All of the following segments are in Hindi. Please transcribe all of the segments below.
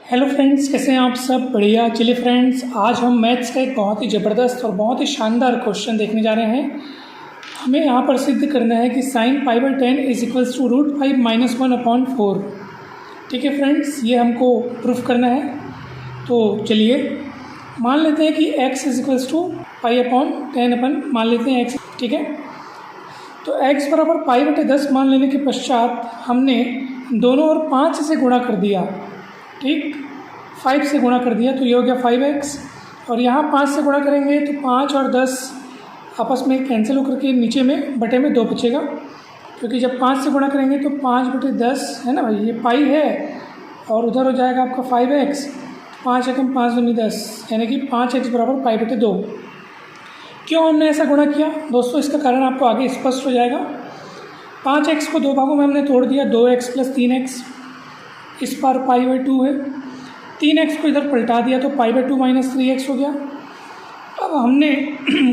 हेलो फ्रेंड्स, कैसे हैं आप सब? बढ़िया। चलिए फ्रेंड्स, आज हम मैथ्स का एक बहुत ही ज़बरदस्त और बहुत ही शानदार क्वेश्चन देखने जा रहे हैं। हमें यहाँ पर सिद्ध करना है कि sine pi by 10 is equals to root 5 minus 1/4। ठीक है फ्रेंड्स, ये हमको प्रूफ करना है। तो चलिए मान लेते हैं कि x is equals to pi upon 10 अपन मान लेते हैं x। ठीक है, तो x बराबर पाई बटे 10 मान लेने के पश्चात हमने दोनों ओर 5 से गुणा कर दिया। ठीक, 5 से गुणा कर दिया तो ये हो गया 5x, और यहाँ 5 से गुणा करेंगे तो 5 और 10 आपस में कैंसिल होकर के नीचे में बटे में 2 बचेगा, क्योंकि जब 5 से गुणा करेंगे तो 5 बटे 10 है ना भाई, ये पाई है और उधर हो जाएगा आपका 5x। 5 एकम 5 दूनी 10, यानी कि 5x बराबर पाई बटे 2। क्यों हमने ऐसा गुणा किया दोस्तों, इसका कारण आपको आगे स्पष्ट हो जाएगा। 5x को 2 भागों में हमने तोड़ दिया, 2x प्लस 3x, इस पार पाई बाई 2 है। 3x को इधर पलटा दिया तो पाई बाई 2 माइनस 3x हो गया। अब हमने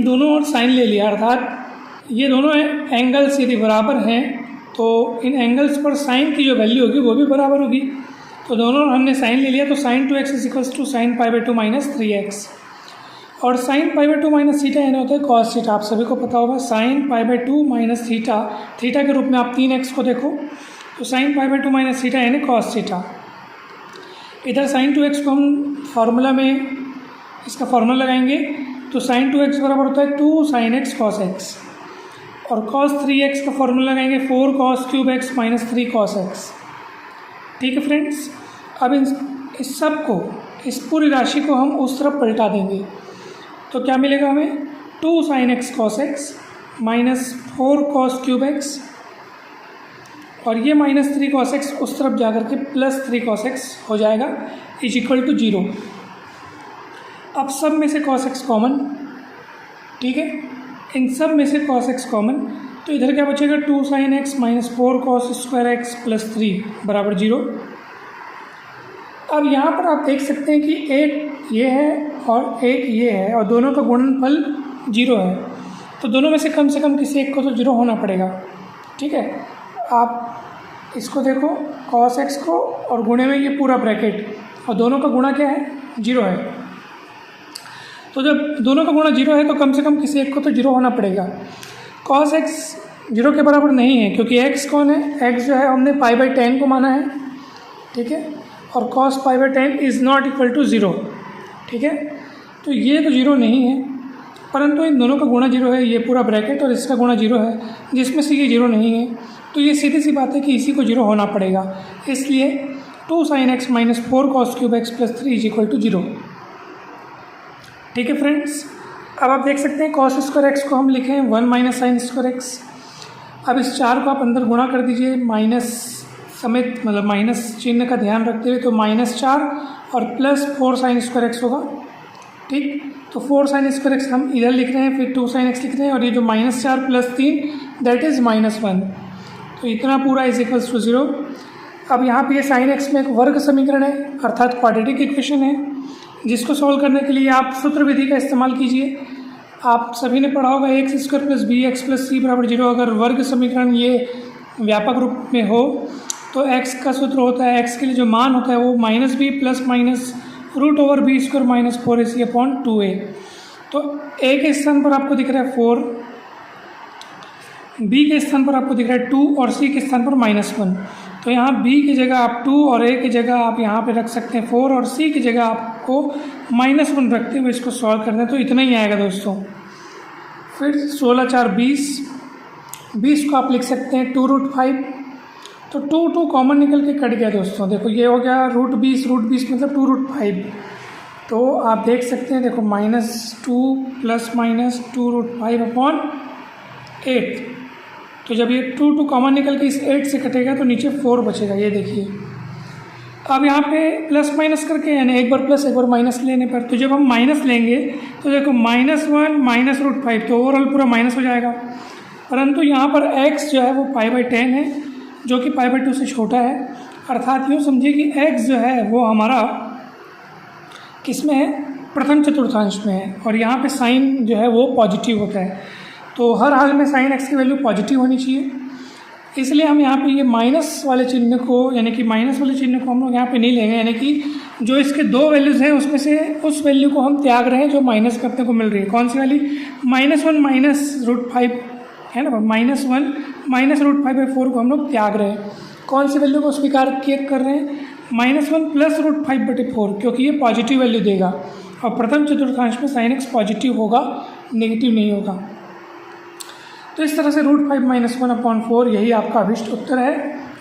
दोनों ओर साइन ले लिया, अर्थात ये दोनों एंगल्स यदि बराबर हैं तो इन एंगल्स पर साइन की जो वैल्यू होगी वो भी बराबर होगी। तो दोनों ओर हमने साइन ले लिया, तो sine 2x is equals to sine pi by 2 minus 3x, और sine pi by 2 minus theta यानी होता है कॉस थीटा। आप सभी को पता होगा sign pi by 2 minus theta, theta के रूप में आप 3x को देखो तो sign pi by 2 minus theta यानी कॉस थीटा। इधर साइन 2x को हम फार्मूला में इसका फार्मूला लगाएंगे तो साइन 2x बराबर होता है 2 साइन x कॉस x, और कॉस 3x का फार्मूला लगाएंगे 4 cos cube x minus 3 cos x। ठीक है फ्रेंड्स, अब इस सब को, इस पूरी राशि को हम उस तरफ पलटा देंगे तो क्या मिलेगा हमें, 2 sine x cos x minus 4 cos cube x, और ये माइनस 3 कॉस x उस तरफ जाकर के प्लस 3 कॉस x हो जाएगा, इज इक्वल टू 0। अब सब में से कॉस x कॉमन, ठीक है, इन सब में से कॉस x कॉमन, तो इधर क्या बचेगा, 2 sine x minus 4 cos square x plus 3 बराबर 0। अब यहाँ पर आप देख सकते हैं कि एक ये है और एक ये है, और दोनों का गुणनफल 0 है, तो दोनों में से कम किसी एक को तो 0 होना पड़ेगा। ठीक है, आप इसको देखो cos x को, और गुणे में ये पूरा ब्रैकेट, और दोनों का गुणा क्या है, 0 है। तो जब दोनों का गुणा 0 है तो कम से कम किसी एक को तो 0 होना पड़ेगा। cos x 0 के बराबर नहीं है, क्योंकि x कौन है, x जो है हमने पाई बाई 10 को माना है। ठीक है, और cos pi by 10 is not equal to 0। ठीक है, तो ये तो 0 नहीं है, परंतु इन दोनों का गुणा 0 है, ये पूरा ब्रैकेट और इसका गुणा 0 है, जिसमें से ये 0 नहीं है, तो ये सीधी सी बात है कि इसी को 0 होना पड़ेगा। इसलिए 2 sine x minus 4 cos cube x plus 3 is equal to 0। ठीक है फ्रेंड्स, अब आप देख सकते हैं कॉस स्क्वायर x को हम लिखे हैं 1 माइनस साइन स्क्वायर x। अब इस 4 को आप अंदर गुणा कर दीजिए माइनस समेत, मतलब माइनस चिन्ह का ध्यान रखते हुए, तो -4 और प्लस 4 साइन स्क्वायर x होगा। ठीक, तो 4 साइन स्क्वायर x हम इधर लिख रहे हैं, फिर 2 साइन x लिख रहे हैं, और ये जो -4 प्लस 3 दैट इज़ -1, तो इतना पूरा इज इक्वल्स टू 0। अब यहाँ पे ये साइन x में एक वर्ग समीकरण है, अर्थात क्वाड्रेटिक इक्वेशन है, जिसको सॉल्व करने के लिए आप सूत्र विधि का इस्तेमाल कीजिए। आप सभी ने पढ़ा होगा x square plus B X plus C बराबर 0। अगर वर्ग समीकरण ये व्यापक रूप में हो तो x का सूत्र होता है, x के लिए जो मान होता है वो minus B plus minus root over B square minus 4ac upon 2a। तो a के स्थान पर आपको दिख रहा है 4, b के स्थान पर आपको दिख रहा है 2, और c के स्थान पर -1। तो यहाँ b की जगह आप 2 और a की जगह आप यहाँ पे रख सकते हैं 4, और c की जगह आपको -1 रखते हुए इसको सॉल्व करना है, तो इतना ही आएगा दोस्तों। फिर 16 4 20, 20 को आप लिख सकते हैं 2√5, तो 2 कॉमन निकल के कट गया दोस्तों। देखो ये हो गया √20 मतलब 2√5, तो आप देख सकते हैं, देखो -2 प्लस माइनस 2√5 अपॉन 8। तो जब ये 2 कॉमन निकल के इस 8 से कटेगा तो नीचे 4 बचेगा, ये देखिए। अब यहाँ पे प्लस माइनस करके, यानी एक बार प्लस एक बार माइनस लेने पर, तो जब हम माइनस लेंगे तो देखो -1 माइनस √5, तो ओवरऑल पूरा माइनस हो जाएगा। परंतु यहाँ पर x जो है वो पाई बाई 10 है, जो कि पाई बाई 2 से छोटा है, अर्थात यूँ समझिए कि x जो है वो हमारा किस में है, प्रथम चतुर्थांश में है, और यहाँ पे साइन जो है वो पॉजिटिव होता है। तो हर हाल में साइन x की वैल्यू पॉजिटिव होनी चाहिए, इसलिए हम यहाँ पे ये माइनस वाले चिन्ह को, यानी कि माइनस वाले चिन्ह को हम लोग यहाँ पे नहीं लेंगे, यानी कि जो इसके दो वैल्यूज़ हैं उसमें से उस वैल्यू को हम त्याग रहे हैं जो माइनस में अपने को मिल रही है। कौन सी वाली? -1 माइनस √5 है ना, -1 माइनस √5/4 को हम लोग त्याग रहे हैं। कौन सी वैल्यू को स्वीकार कर रहे हैं? -1 प्लस √5/4, क्योंकि ये पॉजिटिव वैल्यू देगा और प्रथम चतुर्थांश में sin x पॉजिटिव होगा, नेगेटिव नहीं होगा। तो इस तरह से √5 - 1/4 यही आपका अभिष्ट उत्तर है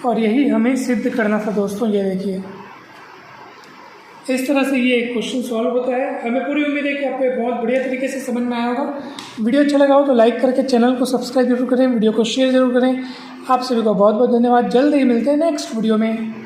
और यही हमें सिद्ध करना था दोस्तों। ये देखिए इस तरह से ये क्वेश्चन सॉल्व होता है। हमें पूरी उम्मीद है कि आपको बहुत बढ़िया तरीके से समझ में आया होगा। वीडियो अच्छा लगा हो तो लाइक करके चैनल को सब्सक्राइब जरूर करें, वीडियो को शेयर जरूर करें। आप सभी को बहुत बहुत धन्यवाद। जल्द ही मिलते हैं नेक्स्ट वीडियो में।